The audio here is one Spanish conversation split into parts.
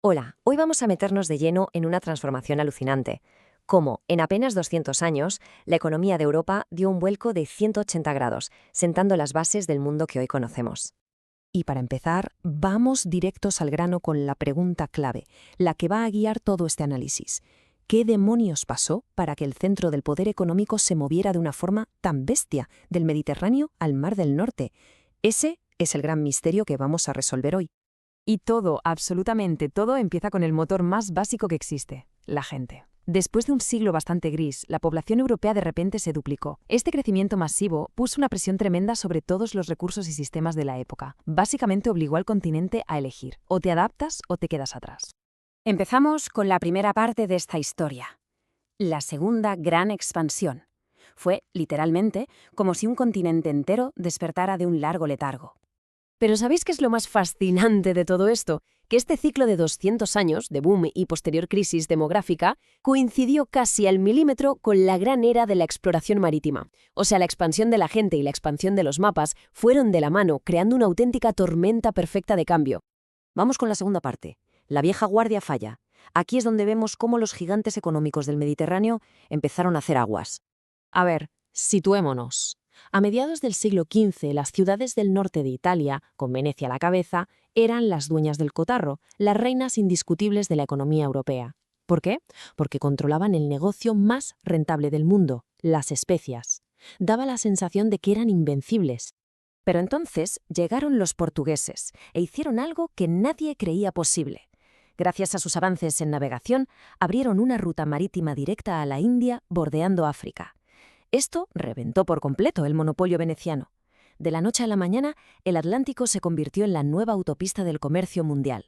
Hola, hoy vamos a meternos de lleno en una transformación alucinante. Cómo, en apenas 200 años, la economía de Europa dio un vuelco de 180 grados, sentando las bases del mundo que hoy conocemos. Y para empezar, vamos directos al grano con la pregunta clave, la que va a guiar todo este análisis. ¿Qué demonios pasó para que el centro del poder económico se moviera de una forma tan bestia, del Mediterráneo al Mar del Norte? Ese es el gran misterio que vamos a resolver hoy. Y todo, absolutamente todo, empieza con el motor más básico que existe, la gente. Después de un siglo bastante gris, la población europea de repente se duplicó. Este crecimiento masivo puso una presión tremenda sobre todos los recursos y sistemas de la época. Básicamente obligó al continente a elegir: o te adaptas o te quedas atrás. Empezamos con la primera parte de esta historia, la segunda gran expansión. Fue, literalmente, como si un continente entero despertara de un largo letargo. Pero ¿sabéis qué es lo más fascinante de todo esto? Que este ciclo de 200 años, de boom y posterior crisis demográfica, coincidió casi al milímetro con la gran era de la exploración marítima. O sea, la expansión de la gente y la expansión de los mapas fueron de la mano, creando una auténtica tormenta perfecta de cambio. Vamos con la segunda parte. La vieja guardia falla. Aquí es donde vemos cómo los gigantes económicos del Mediterráneo empezaron a hacer aguas. A ver, situémonos. A mediados del siglo XV, las ciudades del norte de Italia, con Venecia a la cabeza, eran las dueñas del cotarro, las reinas indiscutibles de la economía europea. ¿Por qué? Porque controlaban el negocio más rentable del mundo, las especias. Daba la sensación de que eran invencibles. Pero entonces llegaron los portugueses e hicieron algo que nadie creía posible. Gracias a sus avances en navegación, abrieron una ruta marítima directa a la India, bordeando África. Esto reventó por completo el monopolio veneciano. De la noche a la mañana, el Atlántico se convirtió en la nueva autopista del comercio mundial.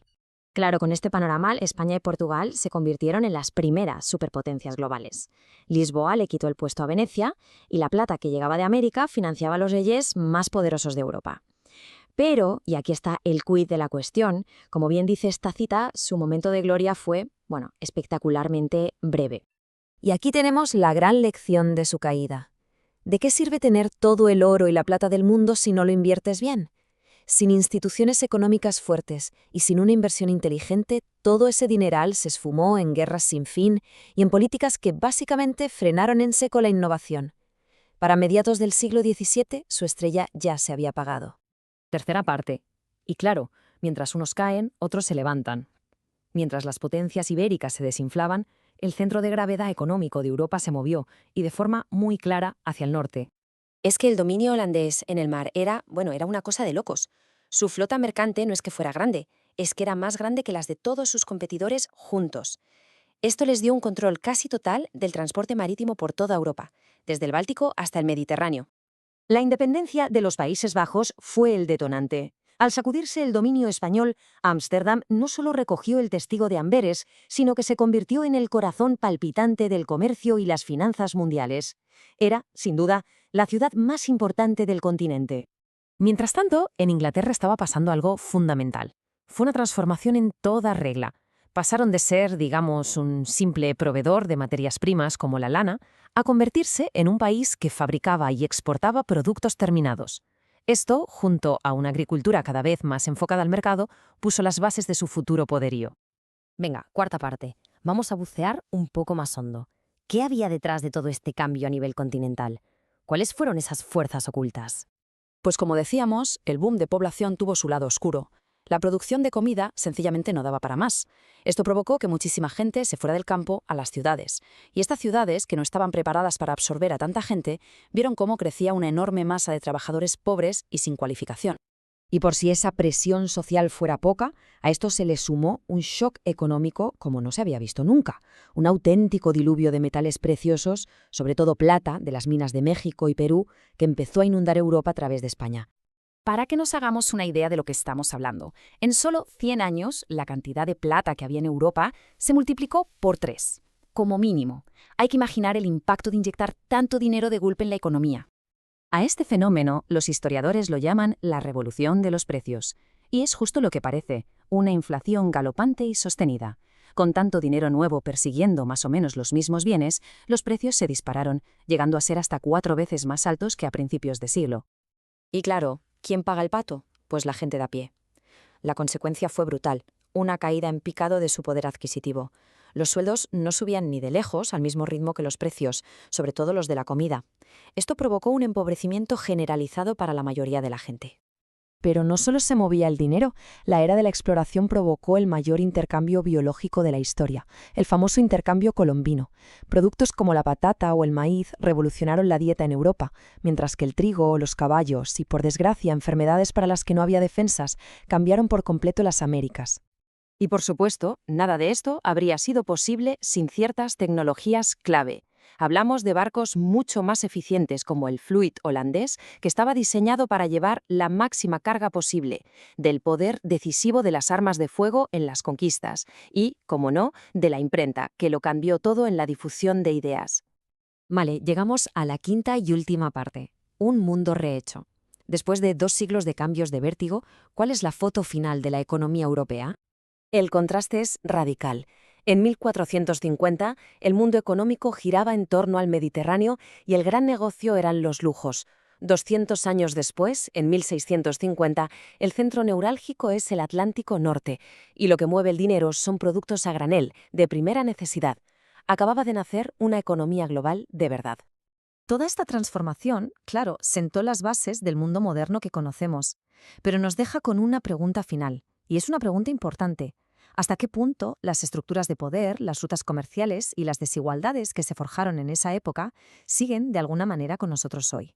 Claro, con este panorama, España y Portugal se convirtieron en las primeras superpotencias globales. Lisboa le quitó el puesto a Venecia y la plata que llegaba de América financiaba a los reyes más poderosos de Europa. Pero, y aquí está el quid de la cuestión, como bien dice esta cita, su momento de gloria fue, espectacularmente breve. Y aquí tenemos la gran lección de su caída. ¿De qué sirve tener todo el oro y la plata del mundo si no lo inviertes bien? Sin instituciones económicas fuertes y sin una inversión inteligente, todo ese dineral se esfumó en guerras sin fin y en políticas que básicamente frenaron en seco la innovación. Para mediados del siglo XVII, su estrella ya se había apagado. Tercera parte. Y claro, mientras unos caen, otros se levantan. Mientras las potencias ibéricas se desinflaban, el centro de gravedad económico de Europa se movió, y de forma muy clara, hacia el norte. Es que el dominio holandés en el mar era una cosa de locos. Su flota mercante no es que fuera grande, es que era más grande que las de todos sus competidores juntos. Esto les dio un control casi total del transporte marítimo por toda Europa, desde el Báltico hasta el Mediterráneo. La independencia de los Países Bajos fue el detonante. Al sacudirse el dominio español, Ámsterdam no solo recogió el testigo de Amberes, sino que se convirtió en el corazón palpitante del comercio y las finanzas mundiales. Era, sin duda, la ciudad más importante del continente. Mientras tanto, en Inglaterra estaba pasando algo fundamental. Fue una transformación en toda regla. Pasaron de ser, digamos, un simple proveedor de materias primas como la lana, a convertirse en un país que fabricaba y exportaba productos terminados. Esto, junto a una agricultura cada vez más enfocada al mercado, puso las bases de su futuro poderío. Venga, cuarta parte. Vamos a bucear un poco más hondo. ¿Qué había detrás de todo este cambio a nivel continental? ¿Cuáles fueron esas fuerzas ocultas? Pues como decíamos, el boom de población tuvo su lado oscuro. La producción de comida sencillamente no daba para más. Esto provocó que muchísima gente se fuera del campo a las ciudades. Y estas ciudades, que no estaban preparadas para absorber a tanta gente, vieron cómo crecía una enorme masa de trabajadores pobres y sin cualificación. Y por si esa presión social fuera poca, a esto se le sumó un shock económico como no se había visto nunca. Un auténtico diluvio de metales preciosos, sobre todo plata, de las minas de México y Perú, que empezó a inundar Europa a través de España. Para que nos hagamos una idea de lo que estamos hablando, en solo 100 años, la cantidad de plata que había en Europa se multiplicó por 3, como mínimo. Hay que imaginar el impacto de inyectar tanto dinero de golpe en la economía. A este fenómeno, los historiadores lo llaman la revolución de los precios. Y es justo lo que parece, una inflación galopante y sostenida. Con tanto dinero nuevo persiguiendo más o menos los mismos bienes, los precios se dispararon, llegando a ser hasta 4 veces más altos que a principios de siglo. Y claro, ¿quién paga el pato? Pues la gente de a pie. La consecuencia fue brutal. una caída en picado de su poder adquisitivo. Los sueldos no subían ni de lejos al mismo ritmo que los precios, sobre todo los de la comida. Esto provocó un empobrecimiento generalizado para la mayoría de la gente. Pero no solo se movía el dinero, la era de la exploración provocó el mayor intercambio biológico de la historia, el famoso intercambio colombino. Productos como la patata o el maíz revolucionaron la dieta en Europa, mientras que el trigo o los caballos y, por desgracia, enfermedades para las que no había defensas, cambiaron por completo las Américas. Y por supuesto, nada de esto habría sido posible sin ciertas tecnologías clave. Hablamos de barcos mucho más eficientes como el Fluid holandés, que estaba diseñado para llevar la máxima carga posible, del poder decisivo de las armas de fuego en las conquistas y, como no, de la imprenta, que lo cambió todo en la difusión de ideas. Vale, llegamos a la quinta y última parte, un mundo rehecho. Después de 2 siglos de cambios de vértigo, ¿cuál es la foto final de la economía europea? El contraste es radical. En 1450, el mundo económico giraba en torno al Mediterráneo y el gran negocio eran los lujos. 200 años después, en 1650, el centro neurálgico es el Atlántico Norte, y lo que mueve el dinero son productos a granel, de primera necesidad. Acababa de nacer una economía global de verdad. Toda esta transformación, claro, sentó las bases del mundo moderno que conocemos, pero nos deja con una pregunta final, y es una pregunta importante. ¿Hasta qué punto las estructuras de poder, las rutas comerciales y las desigualdades que se forjaron en esa época siguen de alguna manera con nosotros hoy?